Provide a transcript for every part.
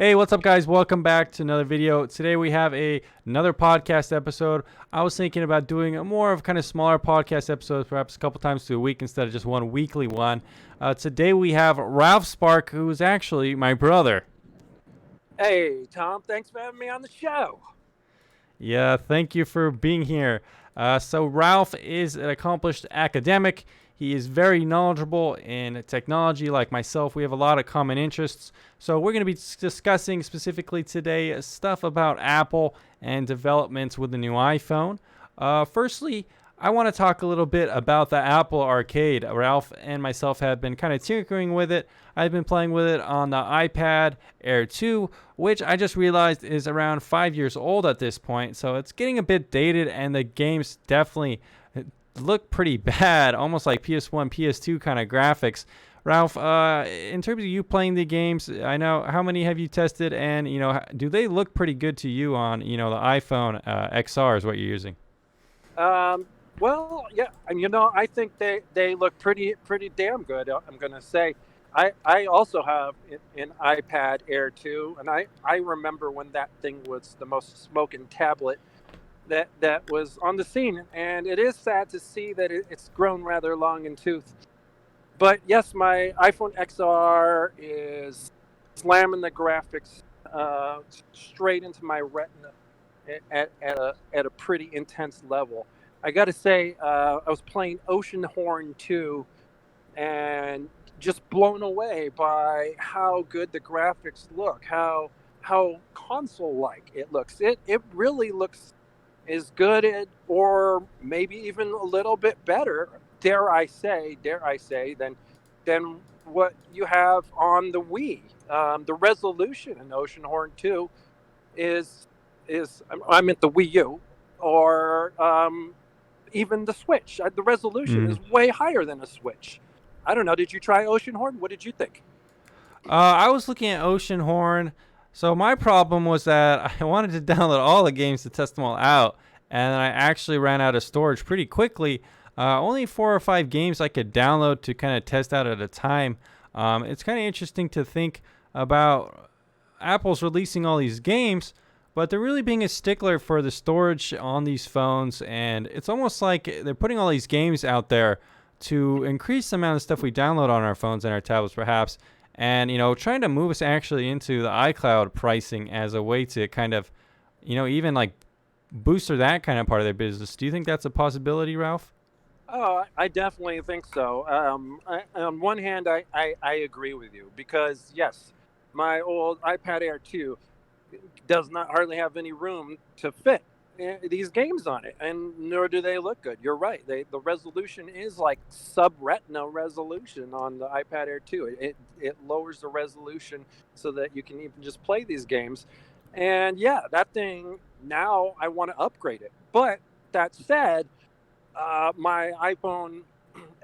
Hey, what's up, guys? Welcome back to another video. Today we have another podcast episode. I was thinking about doing a more of kind of smaller podcast episodes, perhaps a couple times a week instead of just one weekly one. Today we have Ralph Spark, who is actually my brother. Hey, Tom, thanks for having me on the show. Yeah, thank you for being here. So Ralph is an accomplished academic. He is very knowledgeable in technology like myself. We have a lot of common interests. So we're going to be discussing specifically today stuff about Apple and developments with the new iPhone. Firstly, I want to talk a little bit about the Apple Arcade. Ralph and myself have been kind of tinkering with it. I've been playing with it on the iPad Air 2, which I just realized is around 5 years old at this point. So it's getting a bit dated, and the games definitely look pretty bad, almost like PS1, PS2 kind of graphics. Ralph, in terms of you playing the games, I know how many have you tested, and do they look pretty good to you on the iPhone XR is what you're using? Um, well, yeah, and I think they look pretty damn good. I'm gonna say, I also have an iPad Air 2, and I remember when that thing was the most smoking tablet that was on the scene, and it is sad to see that it's grown rather long in tooth. But yes, my iPhone XR is slamming the graphics straight into my retina at a pretty intense level. I got to say, I was playing Ocean Horn 2 and just blown away by how good the graphics look, how console-like it looks. It really looks as good or maybe even a little bit better, dare I say, than what you have on the Wii. The resolution in Ocean Horn 2 is I meant the Wii U or even the Switch. The resolution Mm. is way higher than a Switch. I don't know. Did you try Ocean Horn? What did you think? I was looking at Ocean Horn. So my problem was that I wanted to download all the games to test them all out, and I actually ran out of storage pretty quickly. Only 4 or 5 games I could download to kind of test out at a time. It's kind of interesting to think about Apple's releasing all these games, but they're really being a stickler for the storage on these phones, and it's almost like they're putting all these games out there to increase the amount of stuff we download on our phones and our tablets, perhaps, and trying to move us actually into the iCloud pricing as a way to kind of even like booster that kind of part of their business. Do you think that's a possibility, Ralph? Oh, I definitely think so. On one hand, I agree with you because, yes, my old iPad Air 2 does not hardly have any room to fit these games on it, and nor do they look good. You're right. The resolution is like sub-retina resolution on the iPad Air 2. It lowers the resolution so that you can even just play these games. And yeah, that thing, now I want to upgrade it. But that said, my iPhone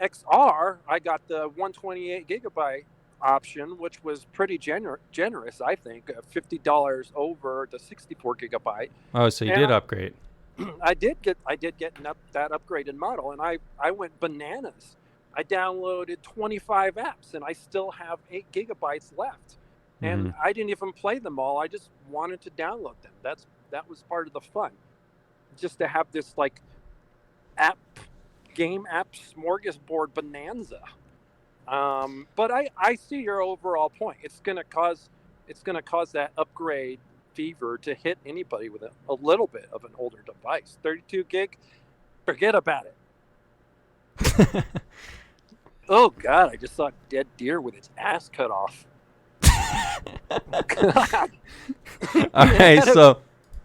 XR, I got the 128 gigabyte option, which was pretty generous, I think, $50 over the 64 gigabyte. Oh, so you And did upgrade. I did get that upgraded model, and I went bananas. I downloaded 25 apps, and I still have 8 gigabytes left. And Hmm. I didn't even play them all. I just wanted to download them. That was part of the fun, just to have this like app game app smorgasbord bonanza. But I see your overall point. It's gonna cause that upgrade fever to hit anybody with a little bit of an older device. 32 gig, forget about it. Oh God, I just saw a dead deer with its ass cut off. God. All it right, had a so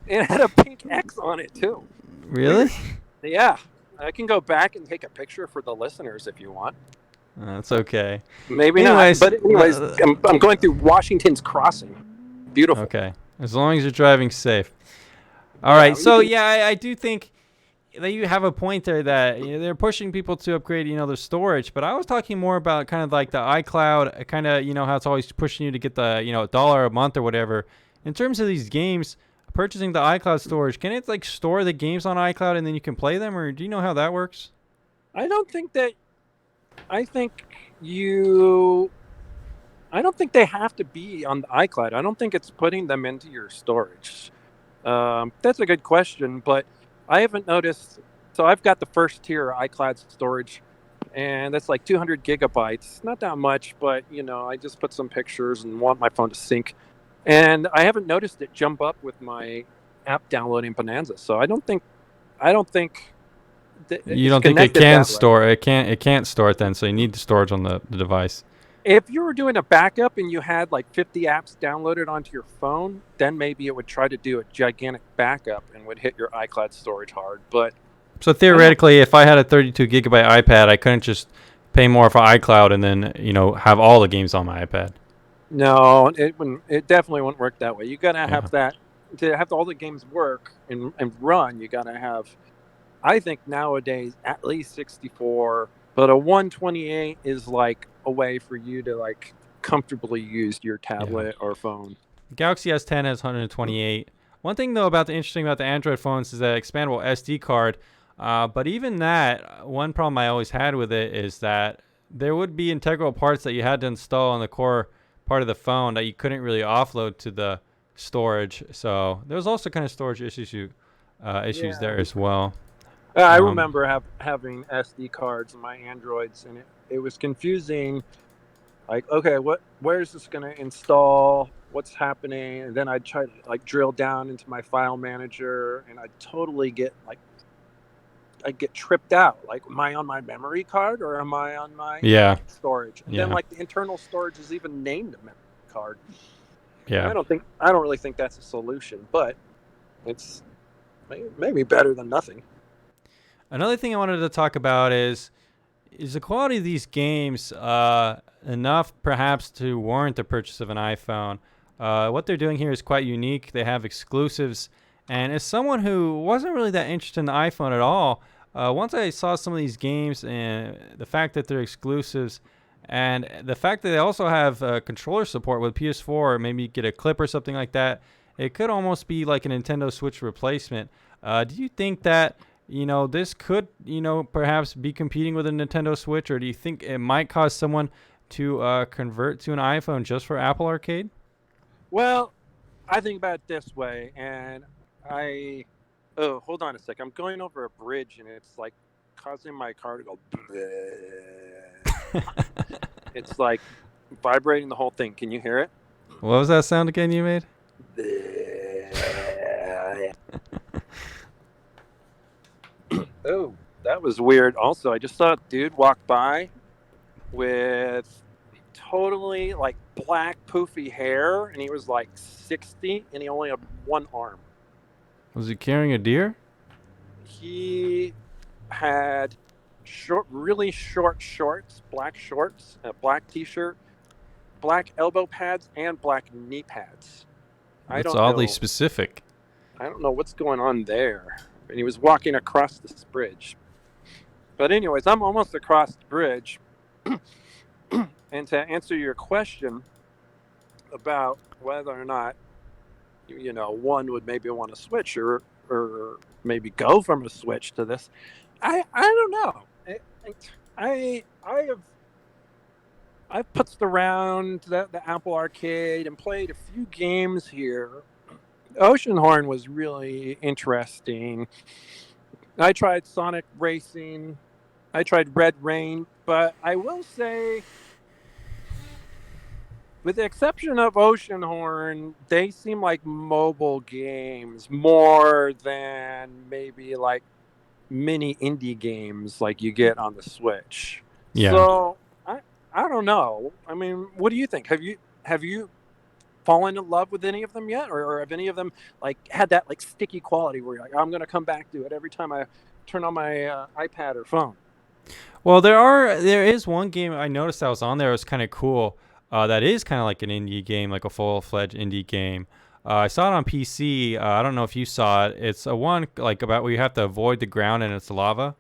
it had a pink X on it too. really, Weird. Yeah, I can go back and take a picture for the listeners if you want. that's okay. Maybe not. Anyways, But anyways, I'm going through Washington's Crossing. Beautiful. okay, as long as you're driving safe. All Yeah, right, you so can. yeah, I do think that you have a point there that they're pushing people to upgrade, their storage. But I was talking more about kind of like the iCloud, kind of, how it's always pushing you to get the, $1 a month or whatever. In terms of these games, purchasing the iCloud storage, can it like store the games on iCloud and then you can play them, or do you know how that works? I don't think that. I think you I don't think they have to be on the iCloud. I don't think it's putting them into your storage. That's a good question, but I haven't noticed. So I've got the first tier iCloud storage, and that's like 200 gigabytes. Not that much, but I just put some pictures and want my phone to sync, and I haven't noticed it jump up with my app downloading Bonanza. So I don't think You it's don't think it connected can that way. store it? Can't store it then. So you need the storage on the device. If you were doing a backup and you had like 50 apps downloaded onto your phone, then maybe it would try to do a gigantic backup and would hit your iCloud storage hard. But So I don't theoretically, if I had a 32 gigabyte iPad, I couldn't just pay more for iCloud and then have all the games on my iPad. No, it wouldn't. It definitely wouldn't work that way. You gotta Yeah. have that to have all the games work and run. You gotta have. I think nowadays at least 64, but a 128 is like a way for you to like comfortably use your Yeah. tablet or phone. Galaxy S10 has 128. One thing though about the interesting about the Android phones is that expandable SD card. But even that, one problem I always had with it is that there would be integral parts that you had to install on the core part of the phone that you couldn't really offload to the storage. So there was also kind of storage issues Yeah. there as well. I Um, remember having SD cards in my Androids, and it was confusing. Like, okay, where is this going to install? What's happening? And then I'd try to like drill down into my file manager, and I'd totally get like I get tripped out. Like, am I on my memory card or am I on my yeah, internal storage? And then yeah, like the internal storage is even named a memory card. And yeah. I don't really think that's a solution, but it's maybe better than nothing. Another thing I wanted to talk about is the quality of these games enough perhaps to warrant the purchase of an iPhone? What they're doing here is quite unique. They have exclusives, and as someone who wasn't really that interested in the iPhone at all, once I saw some of these games and the fact that they're exclusives, and the fact that they also have controller support with PS4, or maybe get a clip or something like that, it could almost be like a Nintendo Switch replacement. Do you think that this could, perhaps be competing with a Nintendo Switch, or do you think it might cause someone to convert to an iPhone just for Apple Arcade? Well, I think about it this way, and I oh, hold on a sec. I'm going over a bridge, and it's like causing my car to go. It's like vibrating the whole thing. Can you hear it? What was that sound again you made? Oh, that was weird. Also, I just saw a dude walk by with totally like black poofy hair, and he was like 60, and he only had one arm. Was he carrying a deer? He had really short shorts, a black t-shirt, black elbow pads, and black knee pads. I That's don't oddly know. specific. I don't know what's going on there. And he was walking across this bridge. But anyways, I'm almost across the bridge. And to answer your question about whether or not one would maybe want to switch or maybe go from a Switch to this, I don't know. I have I've putzed around the Apple Arcade and played a few games here. Oceanhorn was really interesting. I tried Sonic Racing. I tried Red Rain, but I will say, with the exception of Oceanhorn, they seem like mobile games more than maybe like mini indie games like you get on the Switch. Yeah. So I don't know. I mean, what do you think? Have you fallen in love with any of them yet, or have any of them like had that like sticky quality where you're like, I'm gonna come back to it every time I turn on my iPad or phone? Well, there is one game I noticed that was on there. It was kind of cool. That is kind of like an indie game, like a full-fledged indie game. I saw it on PC. I don't know if you saw it. It's a one like about where you have to avoid the ground and it's lava.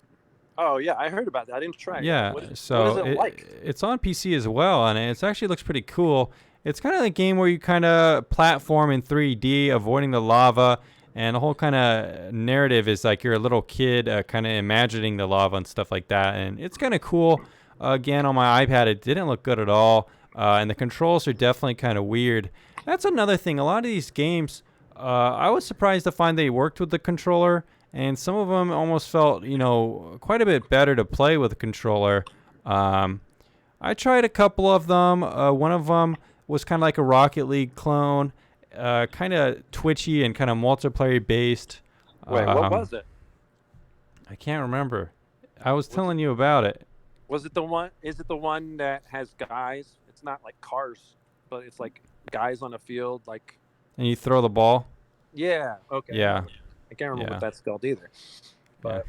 Oh yeah, I heard about that. I didn't try it. Yeah, What is so it like? it's on PC as well, and it actually looks pretty cool. It's kind of a game where you kind of platform in 3D, avoiding the lava, and the whole kind of narrative is like you're a little kid, kind of imagining the lava and stuff like that, and it's kind of cool. Again, on my iPad, it didn't look good at all. and the controls are definitely kind of weird. That's another thing. A lot of these games, I was surprised to find they worked with the controller, and some of them almost felt, quite a bit better to play with a controller. Um, I tried a couple of them. One of them was kind of like a Rocket League clone, kind of twitchy and kind of multiplayer based. Wait, what Um, was it? I can't remember. I was Was it telling you about it. was it the one? Is it the one that has guys? It's not like cars, but it's like guys on a field. Like, And you throw the ball. yeah, okay. Yeah, I can't remember what yeah, that's called either. yeah.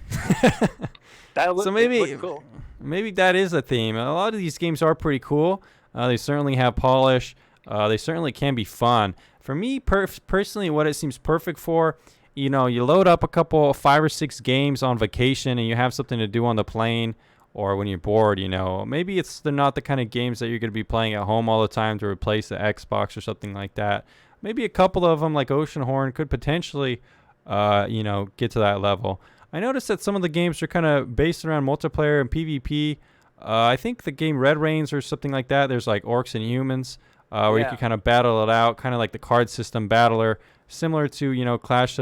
But So it maybe looked cool. maybe that is a theme. A lot of these games are pretty cool. They certainly have polish. They certainly can be fun. For me personally, what it seems perfect for, you load up a couple 5 or 6 games on vacation and you have something to do on the plane or when you're bored. Maybe they're not the kind of games that you're going to be playing at home all the time to replace the Xbox or something like that. Maybe a couple of them like Oceanhorn could potentially, get to that level. I noticed that some of the games are kind of based around multiplayer and PvP. I think the game Red Reigns or something like that. There's like orcs and humans, where you Yeah, can kind of battle it out, kind of like the card system battler, similar to Clash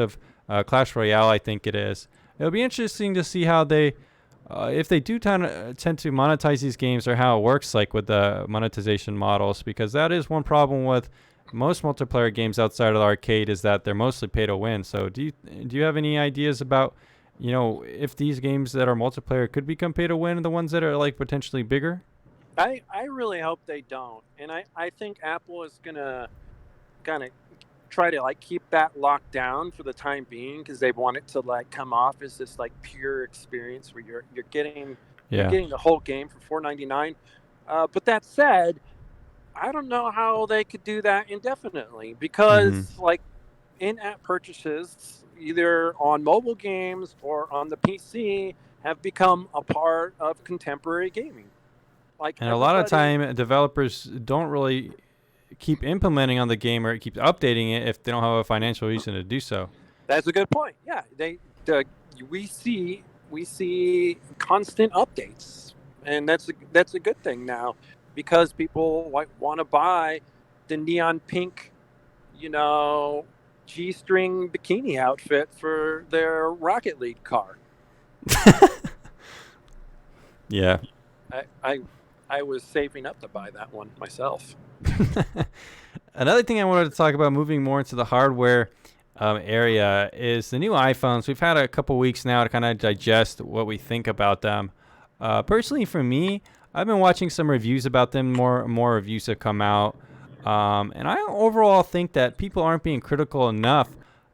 Royale. I think it is. It'll be interesting to see how if they do tend to monetize these games or how it works like with the monetization models, because that is one problem with most multiplayer games outside of the arcade is that they're mostly pay to win. So do you have any ideas about if these games that are multiplayer could become pay to win, the ones that are like potentially bigger? I really hope they don't, and I think Apple is gonna kind of try to like keep that locked down for the time being because they want it to like come off as this like pure experience where you're Yeah. getting the whole game for 4.99. But that said, I don't know how they could do that indefinitely Mm-hmm. because like in-app purchases either on mobile games or on the PC have become a part of contemporary gaming. Like And a lot of everybody, time, developers don't really keep implementing on the game or keep updating it if they don't have a financial reason to do so. that's a good point. Yeah, the, we see we see constant updates, and that's a good thing now because people like want to buy the neon pink, you know, G-string bikini outfit for their Rocket League car. Yeah. I I, I was saving up to buy that one myself. Another thing I wanted to talk about, moving more into the hardware area, is the new iPhones. We've had a couple weeks now to kind of digest what we think about them. Personally, for me, I've been watching some reviews about them. More reviews have come out, and I overall think that people aren't being critical enough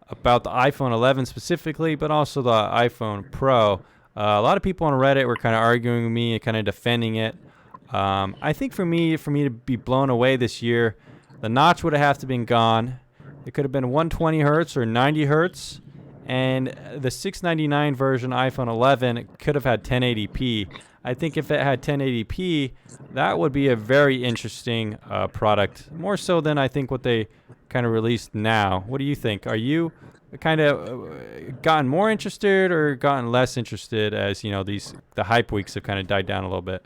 about the iPhone 11 specifically, but also the iPhone Pro. A lot of people on Reddit were kind of arguing with me and kind of defending it. I think for me to be blown away this year, the notch would have to been gone. It could have been 120 hertz or 90 hertz, and the 699 version iPhone 11 could have had 1080p. I think if it had 1080p, that would be a very interesting product, more so than I think what they kind of released now. What do you think? Are you kind of gotten more interested or gotten less interested as the hype weeks have kind of died down a little bit?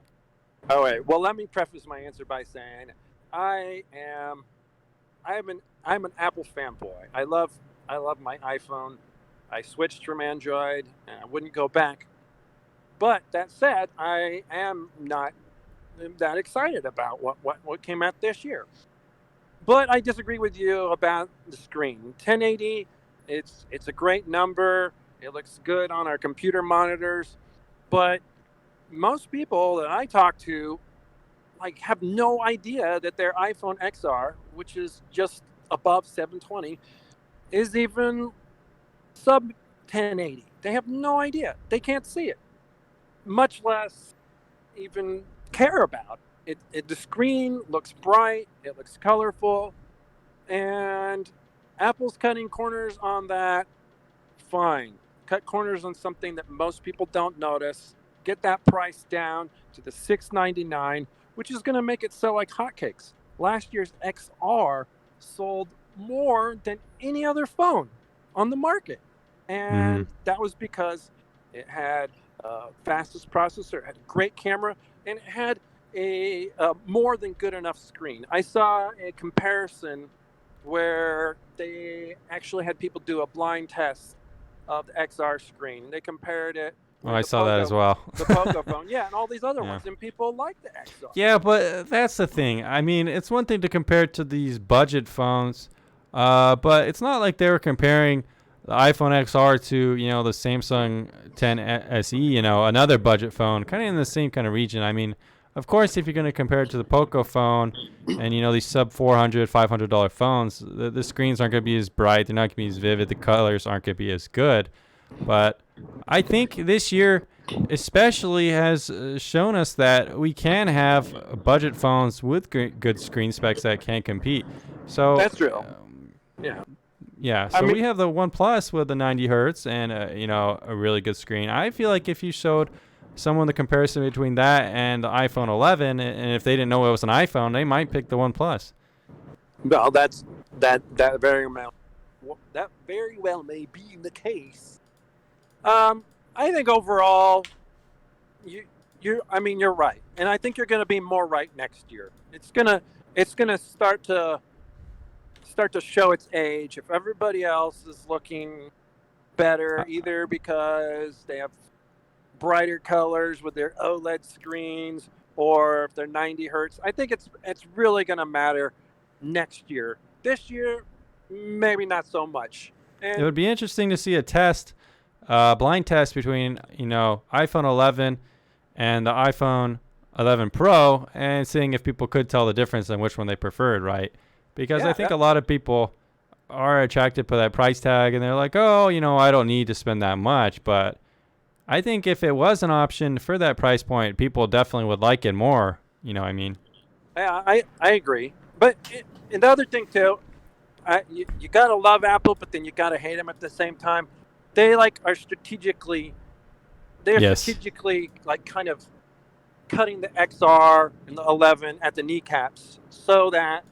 All right. Well, let me preface my answer by saying I am I'm an Apple fanboy. I love my iPhone. I switched from Android and I wouldn't go back. But that said, I am not that excited about what came out this year. But I disagree with you about the screen. 1080, it's a great number. It looks good on our computer monitors, but most people that I talk to like have no idea that their iPhone XR, which is just above 720, is even sub 1080. They have no idea. They can't see it, much less even care about it. The screen looks bright. It looks colorful, and Apple's cutting corners on that. Fine, cut corners on something that most people don't notice. Get that price down to the 699, which is going to make it sell like hotcakes. Last year's XR sold more than any other phone on the market, Mm-hmm. and that was because it had fastest processor, it had a great camera, and it had a more than good enough screen. I saw a comparison where they actually had people do a blind test of the XR screen. They compared it Oh, with I saw that as well. The Poco phone, yeah, and all these other Yeah. ones, and people like the XR. Yeah, but that's the thing. I mean, it's one thing to compare it to these budget phones, but it's not like they were comparing the iPhone XR to, the Samsung 10 SE, another budget phone, kind of in the same kind of region. I mean, of course, if you're going to compare it to the Poco phone and, these sub $400, $500 phones, the screens aren't going to be as bright. They're not going to be as vivid. The colors aren't going to be as good. But I think this year especially has shown us that we can have budget phones with good screen specs that can compete. So That's true. Yeah. Yeah, so we have the One Plus with the 90 hertz and a really good screen. I feel like if you showed someone the comparison between that and the iPhone 11, and if they didn't know it was an iPhone, they might pick the One Plus. Well, that very well may be the case. I think overall, you're right, and I think you're going to be more right next year. It's gonna start to show its age. If everybody else is looking better, either because they have brighter colors with their OLED screens, or if they're 90 hertz, I think it's really going to matter next year. This year, maybe not so much. And it would be interesting to see a test, blind test between iPhone 11 and the iPhone 11 Pro, and seeing if people could tell the difference and which one they preferred, right? Because I think a lot of people are attracted by that price tag, and they're like, oh, I don't need to spend that much. But I think if it was an option for that price point, people definitely would like it more. You know what I mean? Yeah, I agree. But and the other thing too, you gotta love Apple, but then you gotta hate them at the same time. They are strategically kind of cutting the XR and the 11 at the kneecaps so that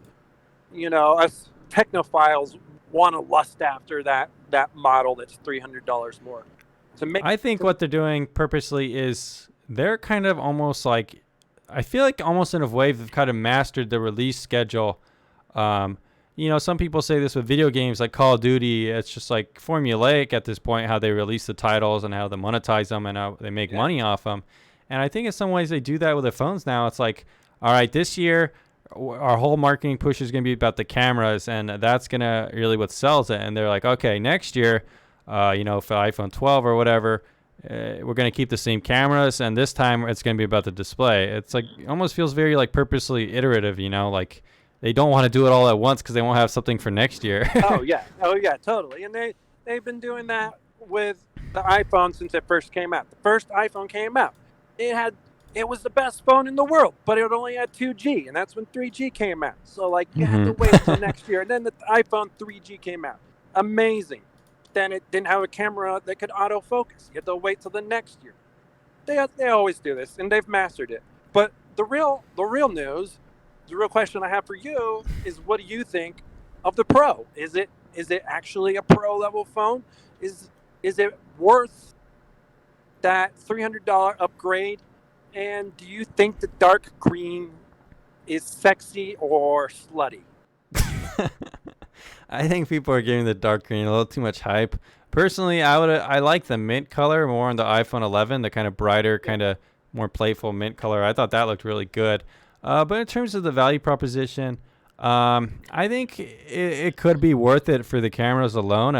us technophiles want to lust after that model that's $300 more. I think what they're doing purposely is they're kind of almost like, I feel like almost in a way they've kind of mastered the release schedule. Some people say this with video games like Call of Duty. It's just like formulaic at this point how they release the titles and how they monetize them and how they make money off them. And I think in some ways they do that with their phones now. It's like, all right, this year our whole marketing push is going to be about the cameras, and that's going to really what sells it. And they're like, okay, next year, for iPhone 12 or whatever, we're going to keep the same cameras, and this time it's going to be about the display. It's like, it almost feels very like purposely iterative, like they don't want to do it all at once because they won't have something for next year. Oh yeah, totally. And they've been doing that with the iPhone since it first came out. The first iPhone came out, it was the best phone in the world, but it only had 2G, and that's when 3G came out. So you had to wait until next year. And then the iPhone 3G came out. Amazing. Then it didn't have a camera that could autofocus. You had to wait till the next year. They always do this, and they've mastered it. But the real news, the real question I have for you is, what do you think of the Pro? Is it actually a Pro level phone? Is it worth that $300 upgrade? And do you think the dark green is sexy or slutty? I think people are giving the dark green a little too much hype. Personally, I like the mint color more on the iPhone 11, the kind of brighter, kind of more playful mint color. I thought that looked really good. But in terms of the value proposition, I think it could be worth it for the cameras alone.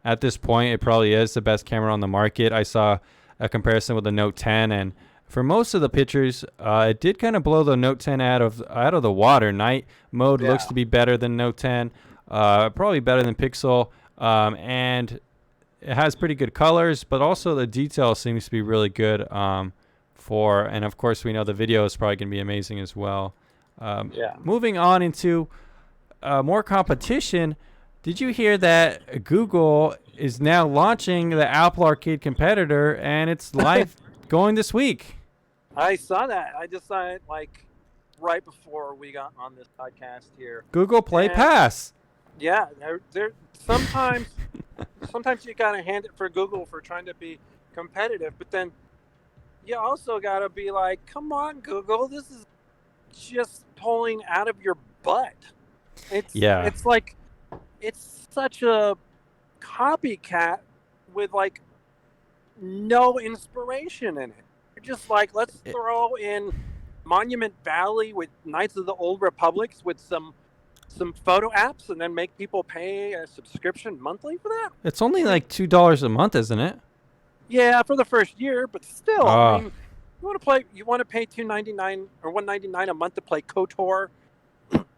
At this point, it probably is the best camera on the market. I saw a comparison with the Note 10, and for most of the pictures, it did kind of blow the Note 10 out of the water. Night mode looks to be better than Note 10, probably better than Pixel, and it has pretty good colors, but also the detail seems to be really good. And of course, we know the video is probably going to be amazing as well. Moving on into more competition, did you hear that Google is now launching the Apple Arcade competitor, and it's live going this week? I saw that. I just saw it right before we got on this podcast here. Google Play Pass. Yeah, they're sometimes you gotta hand it for Google for trying to be competitive, but then you also got to be like, come on, Google, this is just pulling out of your butt. Yeah. It's like it's such a copycat with like no inspiration in it. You're just like, let's It, throw in Monument Valley with Knights of the Old Republics with some photo apps, and then make people pay a subscription monthly for that. it's only What do you, like $2 a month, isn't it? yeah, for the first year, but still, I Uh mean, you want to pay $2.99 or $1.99 a month to play KOTOR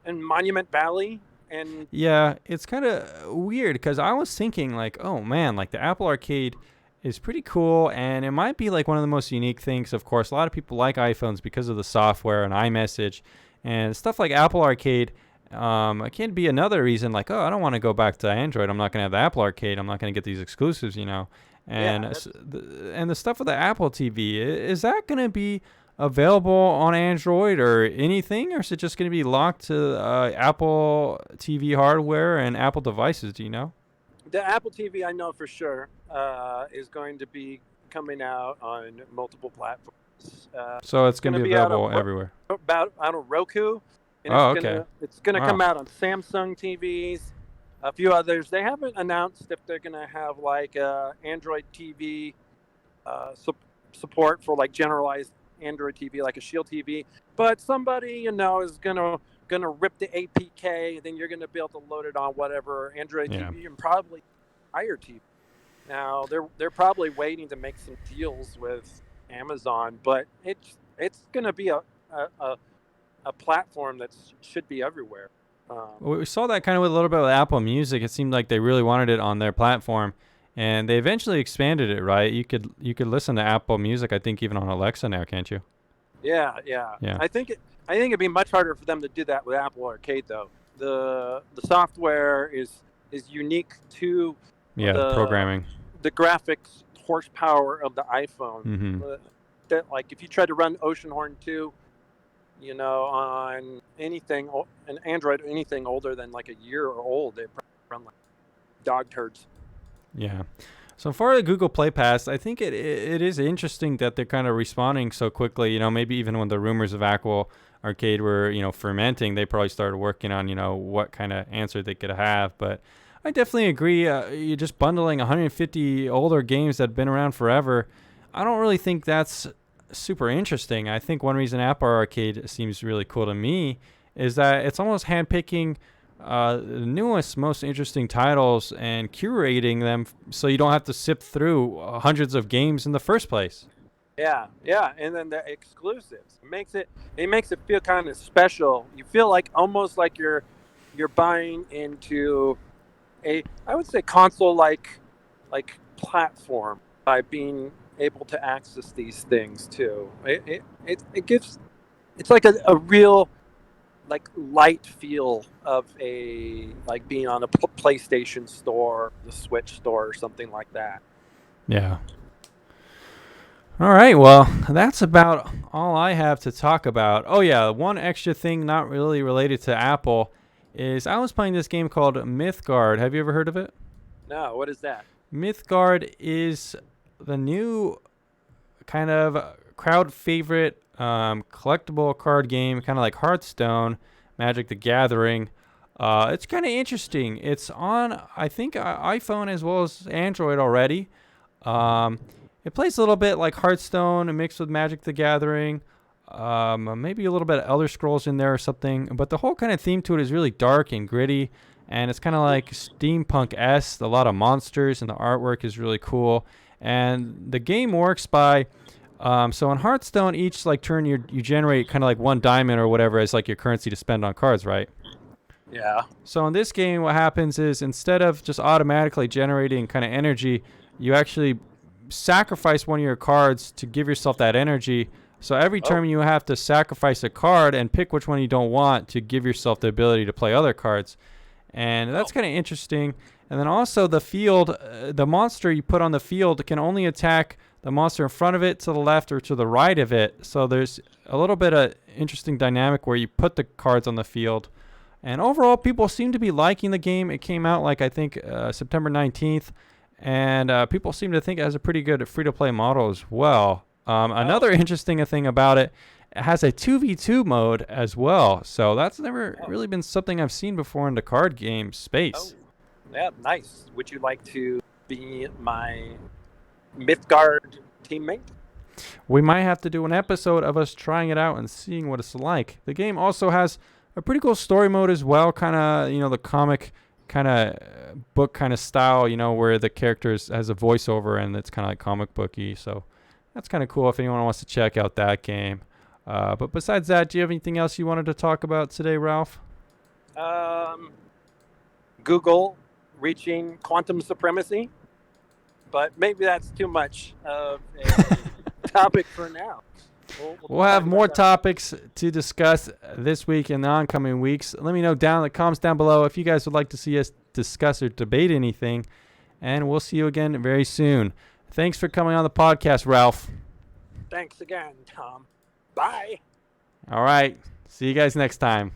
and Monument Valley, and Yeah, it's kind of weird because I was thinking like, oh man, like the Apple Arcade is pretty cool, and it might be like one of the most unique things. Of course, a lot of people like iPhones because of the software and iMessage and stuff like Apple Arcade. It can be another reason, like, oh, I don't want to go back to Android. I'm not going to have the Apple Arcade. I'm not going to get these exclusives, you know. And yeah, that's the stuff with the Apple TV, is that going to be available on Android or anything, or is it just going to be locked to Apple TV hardware and Apple devices? Do you know? the Apple TV. I know for sure is going to be coming out on multiple platforms. So it's It's going going to to be be available everywhere. about out of Roku, and Oh, okay. it's gonna Wow. come out on Samsung TVs, a few others. They haven't announced if they're gonna have like Android TV support for like generalized Android TV, like a Shield TV. But somebody is gonna rip the APK, and then you're gonna be able to load it on whatever Android Yeah. TV and probably higher TV. Now they're probably waiting to make some deals with Amazon, but it's gonna be a platform that should be everywhere. Well, we saw that kind of with a little bit with Apple Music. It seemed like they really wanted it on their platform, and they eventually expanded it. Right? You could listen to Apple Music. I think even on Alexa now, can't you? Yeah, yeah. Yeah. I think it'd be much harder for them to do that with Apple Arcade though. The software is unique to Yeah. The the programming. the graphics horsepower of the iPhone. Mm-hmm. That like if you tried to run Oceanhorn 2, on an Android, anything older than like a year or old, they run like dog turds. Yeah. So for the Google Play Pass, I think it is interesting that they're kind of responding so quickly. You know, maybe even when the rumors of Apple Arcade were, fermenting, they probably started working on, what kind of answer they could have. But I definitely agree. You're just bundling 150 older games that have been around forever. I don't really think that's super interesting. I think one reason Apple Arcade seems really cool to me is that it's almost handpicking the newest, most interesting titles and curating them so you don't have to sift through hundreds of games in the first place. Yeah, yeah, and then the exclusives it makes it feel kind of special. You feel like almost like you're buying into I would say console like platform by being able to access these things too. It gives it's like a real like light feel of a like being on a PlayStation store, the Switch store, or something like that. Yeah. All right. Well, that's about all I have to talk about. Oh, yeah. One extra thing not really related to Apple is I was playing this game called Mythgard. Have you ever heard of it? No, what is that? Mythgard is the new kind of crowd favorite collectible card game, kind of like Hearthstone, Magic the Gathering. It's kind of interesting. It's on, I think, iPhone as well as Android already. It plays a little bit like Hearthstone mixed with Magic the Gathering. Maybe a little bit of Elder Scrolls in there or something. But the whole kind of theme to it is really dark and gritty. And it's kind of like steampunk-esque. A lot of monsters, and the artwork is really cool. And the game works by so in Hearthstone, each like turn you generate kind of like one diamond or whatever as like your currency to spend on cards, right? Yeah. So in this game, what happens is instead of just automatically generating kind of energy, you actually sacrifice one of your cards to give yourself that energy. So every Oh. turn you have to sacrifice a card and pick which one you don't want to give yourself the ability to play other cards. And that's kind of interesting. And then also the field, the monster you put on the field can only attack the monster in front of it, to the left, or to the right of it. So there's a little bit of interesting dynamic where you put the cards on the field. And overall, people seem to be liking the game. It came out like I think September 19th. And people seem to think it has a pretty good free-to-play model as well. Another interesting thing about it, it has a 2v2 mode as well. So that's never really been something I've seen before in the card game space. Yeah, nice. Would you like to be my Mythgard teammate? We might have to do an episode of us trying it out and seeing what it's like. The game also has a pretty cool story mode as well, kind of, the comic kind of book kind of style, where the characters has a voiceover and it's kind of like comic booky. So that's kind of cool if anyone wants to check out that game. But besides that, do you have anything else you wanted to talk about today, Ralph? Google reaching quantum supremacy, but maybe that's too much of a topic for now. We'll have more topics to discuss this week and the oncoming weeks. Let me know down in the comments down below if you guys would like to see us discuss or debate anything. And we'll see you again very soon. Thanks for coming on the podcast, Ralph. Thanks again, Tom. Bye. All right. See you guys next time.